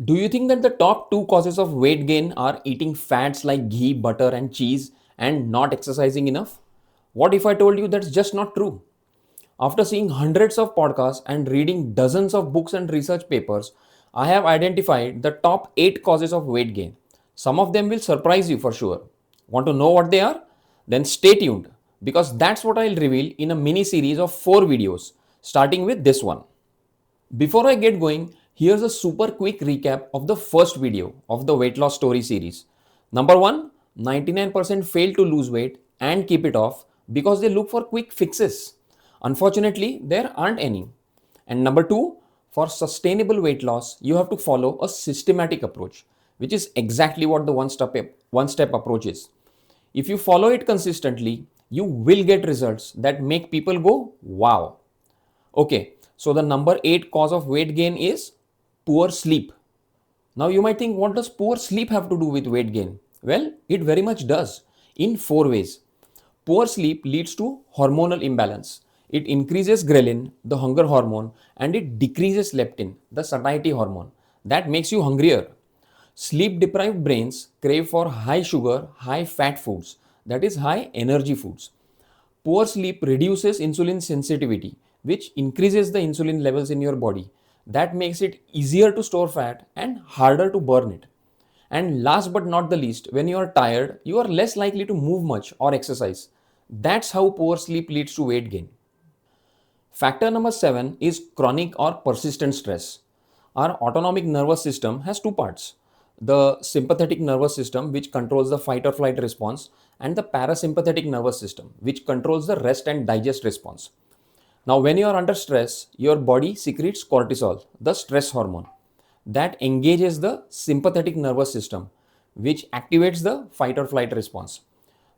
Do you think that the top two causes of weight gain are eating fats like ghee, butter, and cheese and not exercising enough? What if I told you that's just not true? After seeing hundreds of podcasts and reading dozens of books and research papers, I have identified the top 8 causes of weight gain. Some of them will surprise you for sure. Want to know what they are? Then stay tuned because that's what I'll reveal in a mini series of 4 videos, starting with this one. Before I get going, here's a super quick recap of the first video of the weight loss story series. Number 1, 99% fail to lose weight and keep it off because they look for quick fixes. Unfortunately, there aren't any. And number 2, for sustainable weight loss, you have to follow a systematic approach, which is exactly what the one step approach is. If you follow it consistently, you will get results that make people go, wow. Okay, so the number 8 cause of weight gain is poor sleep. Now you might think, what does poor sleep have to do with weight gain? Well, it very much does in 4 ways. Poor sleep leads to hormonal imbalance. It increases ghrelin, the hunger hormone, and it decreases leptin, the satiety hormone. That makes you hungrier. Sleep deprived brains crave for high sugar, high fat foods, that is, high energy foods. Poor sleep reduces insulin sensitivity, which increases the insulin levels in your body. That makes it easier to store fat and harder to burn it. And last but not the least, when you are tired, you are less likely to move much or exercise. That's how poor sleep leads to weight gain. Factor number 7 is chronic or persistent stress. Our autonomic nervous system has two parts: the sympathetic nervous system, which controls the fight or flight response, and the parasympathetic nervous system, which controls the rest and digest response. Now, when you are under stress, your body secretes cortisol, the stress hormone, that engages the sympathetic nervous system, which activates the fight or flight response.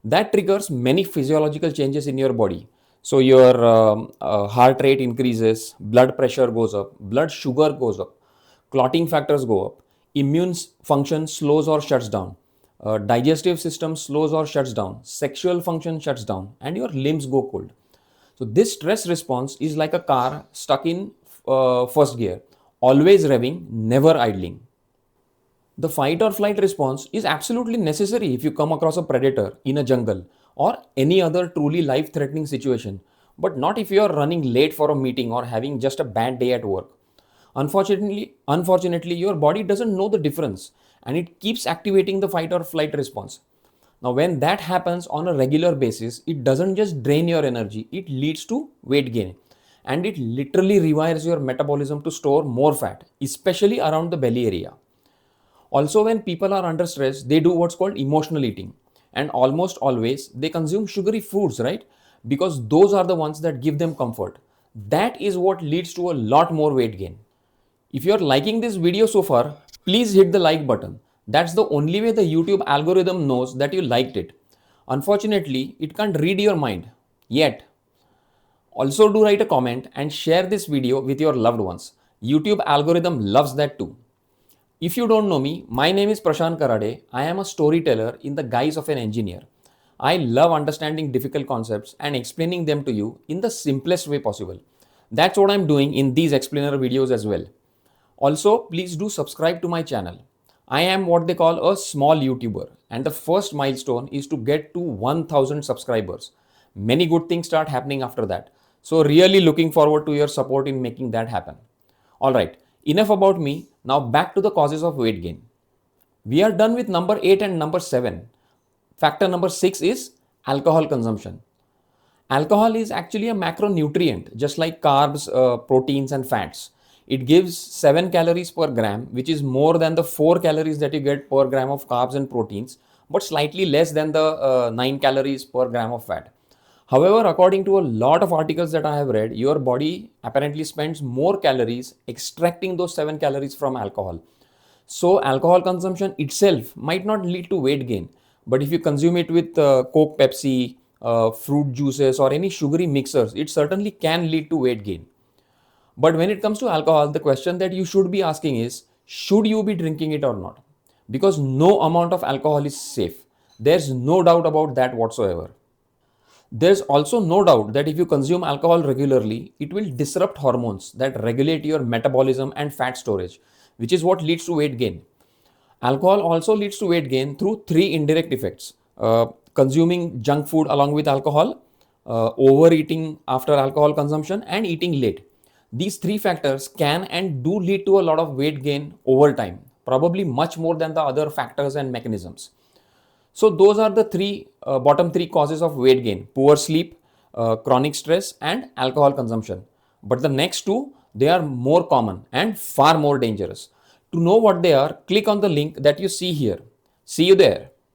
That triggers many physiological changes in your body. So, your heart rate increases, blood pressure goes up, blood sugar goes up, clotting factors go up, immune function slows or shuts down, digestive system slows or shuts down, sexual function shuts down, and your limbs go cold. So this stress response is like a car stuck in first gear, always revving, never idling. The fight or flight response is absolutely necessary if you come across a predator in a jungle or any other truly life-threatening situation, but not if you are running late for a meeting or having just a bad day at work. Unfortunately, your body doesn't know the difference and it keeps activating the fight or flight response. Now, when that happens on a regular basis, it doesn't just drain your energy, it leads to weight gain. And it literally rewires your metabolism to store more fat, especially around the belly area. Also, when people are under stress, they do what's called emotional eating. And almost always, they consume sugary foods, right? Because those are the ones that give them comfort. That is what leads to a lot more weight gain. If you're liking this video so far, please hit the like button. That's the only way the YouTube algorithm knows that you liked it. Unfortunately, it can't read your mind yet. Also, do write a comment and share this video with your loved ones. YouTube algorithm loves that too. If you don't know me, my name is Prashant Karade. I am a storyteller in the guise of an engineer. I love understanding difficult concepts and explaining them to you in the simplest way possible. That's what I'm doing in these explainer videos as well. Also, please do subscribe to my channel. I am what they call a small YouTuber, and the first milestone is to get to 1000 subscribers. Many good things start happening after that. So, really looking forward to your support in making that happen. Alright, enough about me. Now, back to the causes of weight gain. We are done with number 8 and number 7. Factor number 6 is alcohol consumption. Alcohol is actually a macronutrient, just like carbs, proteins, and fats. It gives 7 calories per gram, which is more than the 4 calories that you get per gram of carbs and proteins, but slightly less than the 9 calories per gram of fat. However, according to a lot of articles that I have read, your body apparently spends more calories extracting those 7 calories from alcohol. So, alcohol consumption itself might not lead to weight gain, but if you consume it with Coke, Pepsi, fruit juices, or any sugary mixers, it certainly can lead to weight gain. But when it comes to alcohol, the question that you should be asking is, should you be drinking it or not? Because no amount of alcohol is safe. There's no doubt about that whatsoever. There's also no doubt that if you consume alcohol regularly, it will disrupt hormones that regulate your metabolism and fat storage, which is what leads to weight gain. Alcohol also leads to weight gain through three indirect effects: consuming junk food along with alcohol, overeating after alcohol consumption, and eating late. These three factors can and do lead to a lot of weight gain over time, probably much more than the other factors and mechanisms. So those are the bottom three causes of weight gain: poor sleep, chronic stress, and alcohol consumption. But the next two, they are more common and far more dangerous. To know what they are, click on the link that you see here. See you there.